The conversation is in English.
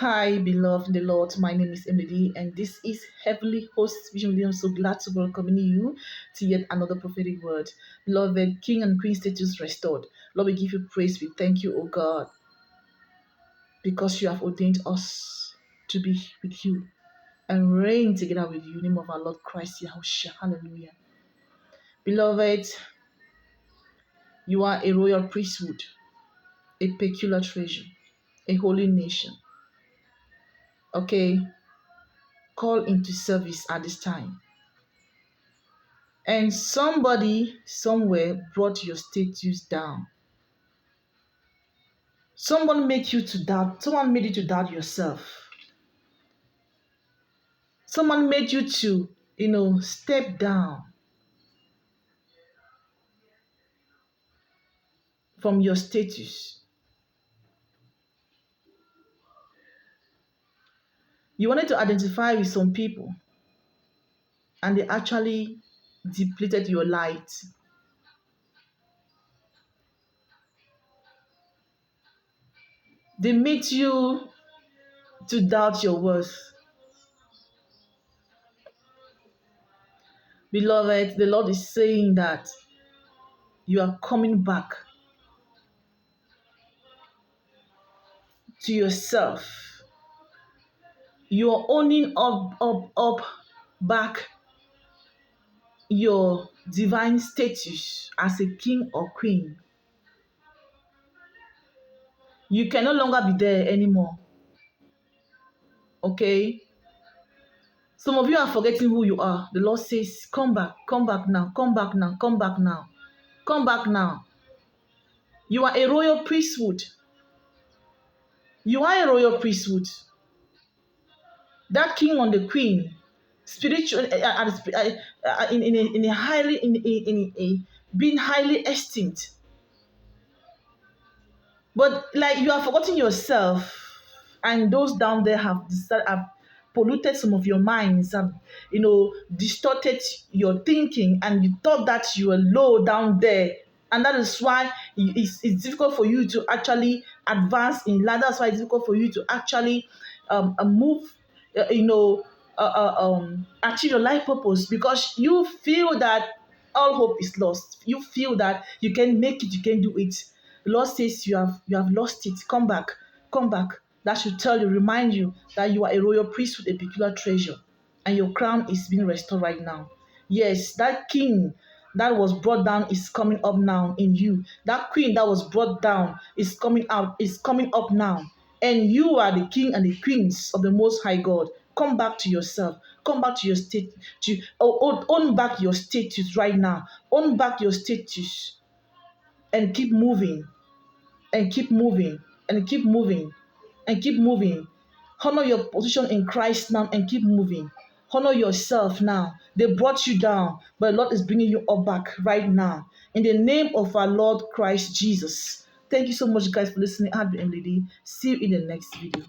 Hi, beloved in the Lord. My name is Emily, and this is Heavenly Host Vision. I'm so glad to welcome you to yet another prophetic word. Beloved, King and Queen status restored. Lord, we give you praise. We thank you, O God, because you have ordained us to be with you and reign together with you. In the name of our Lord Christ Yahushua. Hallelujah. Beloved, you are a royal priesthood, a peculiar treasure, a holy nation. Okay, call into service at this time. And somebody somewhere brought your status down. Someone made you to doubt. Someone made you to doubt yourself. Someone made you to, step down from your status. You wanted to identify with some people, and they actually depleted your light. They made you to doubt your worth. Beloved, the Lord is saying that you are coming back to yourself. You are owning up back your divine status as a king or queen. You can no longer be there anymore. Okay? Some of you are forgetting who you are. The Lord says, come back now, come back now, come back now, come back now. You are a royal priesthood. You are a royal priesthood. That king and the queen, spiritual, in a highly, in a being highly esteemed. But like you have forgotten yourself, and those down there have polluted some of your minds, have distorted your thinking, and you thought that you were low down there, and that is why it's difficult for you to actually advance in life. That's why it's difficult for you to actually move, achieve your life purpose, because you feel that all hope is lost. You feel that you can make it, you can do it. The Lord says you have lost it. Come back, come back. That should tell you, remind you that you are a royal priest with a peculiar treasure, and your crown is being restored right now. Yes, that king that was brought down is coming up now in you. That queen that was brought down is coming out, is coming up now. And you are the king and the queens of the Most High God. Come back to yourself. Come back to your state. Own back your status right now. Own back your status and keep moving and keep moving and keep moving and keep moving. Honor your position in Christ now and keep moving. Honor yourself now. They brought you down, but the Lord is bringing you up back right now. In the name of our Lord Christ Jesus. Thank you so much, guys, for listening. I've been Emily. See you in the next video.